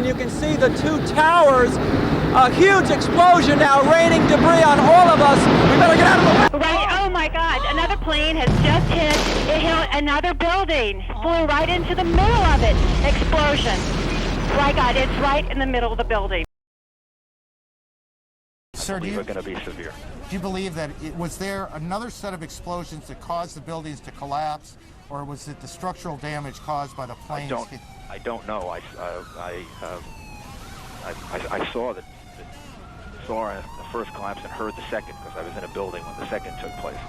and you can see the two towers. A huge explosion now, raining debris on all of us. We better get out of the way. Right, oh my God, another plane has just hit. It hit another building. Flew right into the middle of it. Explosion. My God, it's right in the middle of the building. Sir, These are going to be severe. do you believe that was there another set of explosions that caused the buildings to collapse, or was it the structural damage caused by the planes? I don't know. I saw the first collapse and heard the second because I was in a building when the second took place.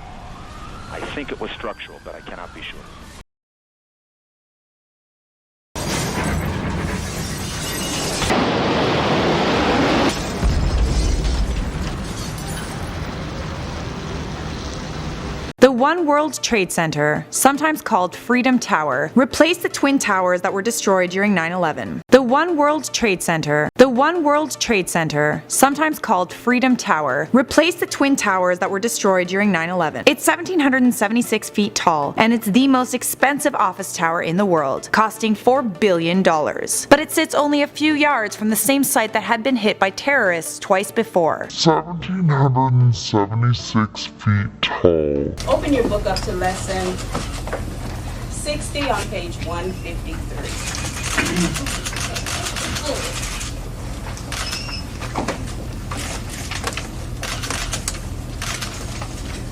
I think it was structural, but I cannot be sure. The One World Trade Center, sometimes called Freedom Tower, replaced the twin towers that were destroyed during 9/11. The One World Trade Center, sometimes called Freedom Tower, replaced the twin towers that were destroyed during 9/11. It's 1,776 feet tall, and it's the most expensive office tower in the world, costing $4 billion. But it sits only a few yards from the same site that had been hit by terrorists twice before. 1,776 feet tall. Open your book up to lesson 60 on page 153.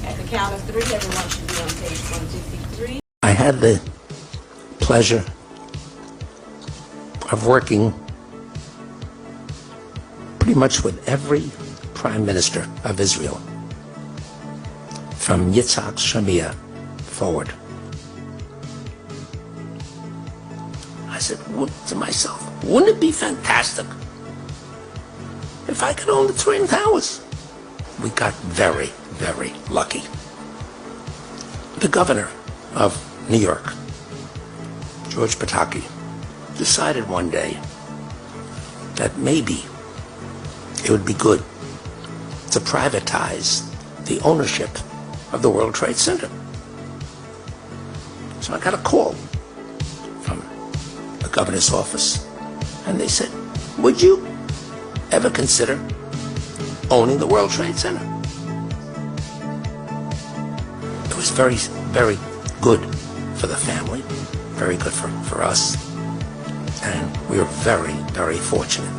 At the count of 3, everyone should be on page 153. I had the pleasure of working pretty much with every prime minister of Israel, from Yitzhak Shamir forward. I said to myself, wouldn't it be fantastic if I could own the Twin Towers? We got very, very lucky. The governor of New York, George Pataki, decided one day that maybe it would be good to privatize the ownership of the World Trade Center. So I got a call from the governor's office, and they said, would you ever consider owning the World Trade Center? It was very, very good for the family, very good for us, and we were very, very fortunate.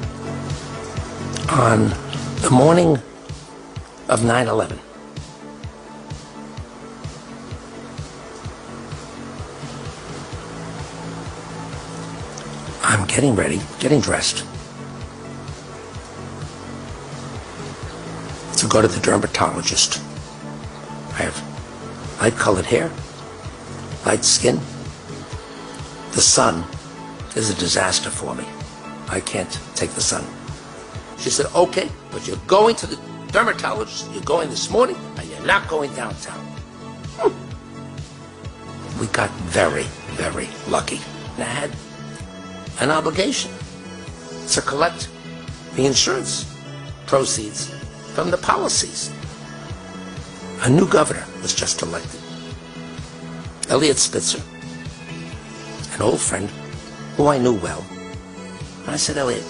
On the morning of 9/11, I'm getting ready, getting dressed to go to the dermatologist. I have light-colored hair, light skin. The sun is a disaster for me. I can't take the sun. She said, okay, but you're going to the dermatologist, you're going this morning, and you're not going downtown. We got very, very lucky. And I had an obligation to collect the insurance proceeds from the policies. A new governor was just elected, Elliot Spitzer, an old friend who I knew well. And I said, Elliot,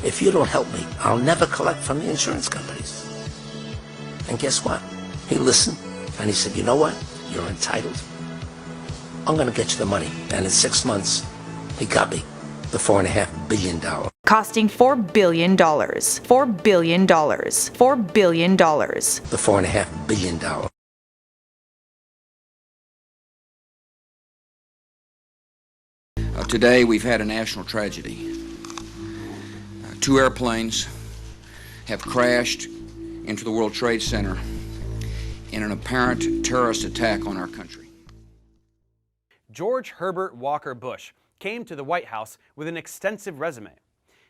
if you don't help me, I'll never collect from the insurance companies. And guess what? He listened, and he said, you know what? You're entitled. I'm going to get you the money. And in 6 months, he got me the $4.5 billion. Costing $4 billion. $4 billion. $4 billion. The $4.5 billion. Today we've had a national tragedy. 2 airplanes have crashed into the World Trade Center in an apparent terrorist attack on our country. George Herbert Walker Bush came to the White House with an extensive resume.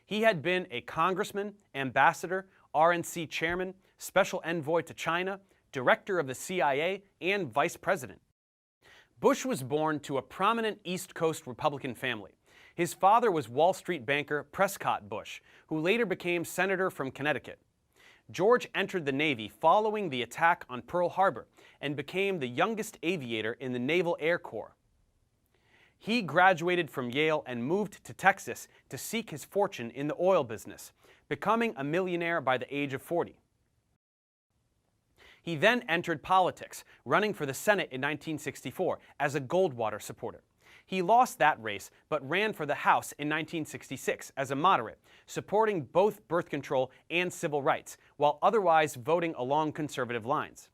He had been a congressman, ambassador, RNC chairman, special envoy to China, director of the CIA, and vice president. Bush was born to a prominent East Coast Republican family. His father was Wall Street banker Prescott Bush, who later became senator from Connecticut. George entered the Navy following the attack on Pearl Harbor and became the youngest aviator in the Naval Air Corps. He graduated from Yale and moved to Texas to seek his fortune in the oil business, becoming a millionaire by the age of 40. He then entered politics, running for the Senate in 1964 as a Goldwater supporter. He lost that race, but ran for the House in 1966 as a moderate, supporting both birth control and civil rights, while otherwise voting along conservative lines.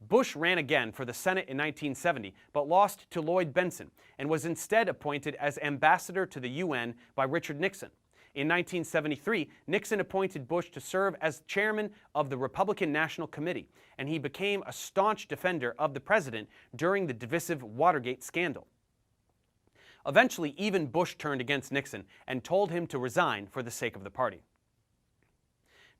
Bush ran again for the Senate in 1970, but lost to Lloyd Bentsen, and was instead appointed as ambassador to the UN by Richard Nixon. In 1973, Nixon appointed Bush to serve as chairman of the Republican National Committee, and he became a staunch defender of the president during the divisive Watergate scandal. Eventually, even Bush turned against Nixon and told him to resign for the sake of the party.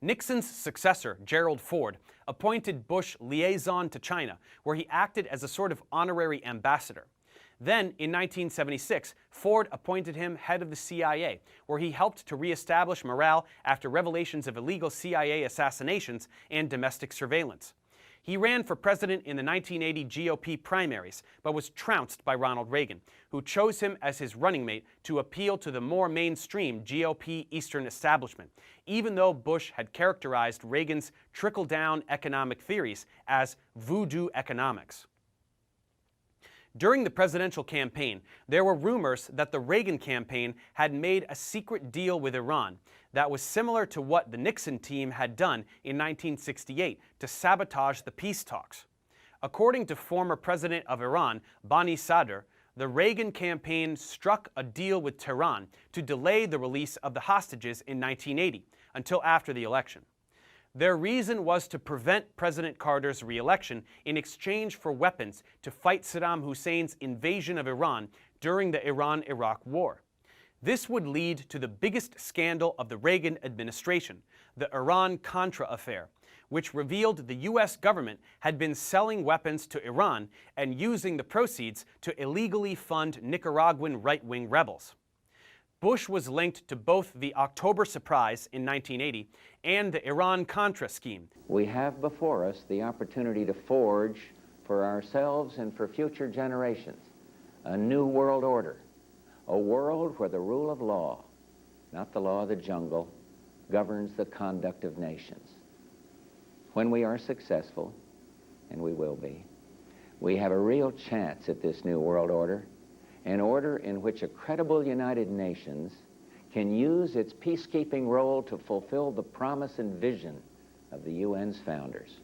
Nixon's successor, Gerald Ford, appointed Bush liaison to China, where he acted as a sort of honorary ambassador. Then, in 1976, Ford appointed him head of the CIA, where he helped to reestablish morale after revelations of illegal CIA assassinations and domestic surveillance. He ran for president in the 1980 GOP primaries, but was trounced by Ronald Reagan, who chose him as his running mate to appeal to the more mainstream GOP Eastern establishment, even though Bush had characterized Reagan's trickle-down economic theories as voodoo economics. During the presidential campaign, there were rumors that the Reagan campaign had made a secret deal with Iran that was similar to what the Nixon team had done in 1968 to sabotage the peace talks. According to former president of Iran, Bani Sadr, the Reagan campaign struck a deal with Tehran to delay the release of the hostages in 1980 until after the election. Their reason was to prevent President Carter's re-election in exchange for weapons to fight Saddam Hussein's invasion of Iran during the Iran-Iraq War. This would lead to the biggest scandal of the Reagan administration, the Iran-Contra affair, which revealed the U.S. government had been selling weapons to Iran and using the proceeds to illegally fund Nicaraguan right-wing rebels. Bush was linked to both the October surprise in 1980 and the Iran-Contra scheme. We have before us the opportunity to forge for ourselves and for future generations a new world order, a world where the rule of law, not the law of the jungle, governs the conduct of nations. When we are successful, and we will be, we have a real chance at this new world order, an order in which a credible United Nations can use its peacekeeping role to fulfill the promise and vision of the UN's founders.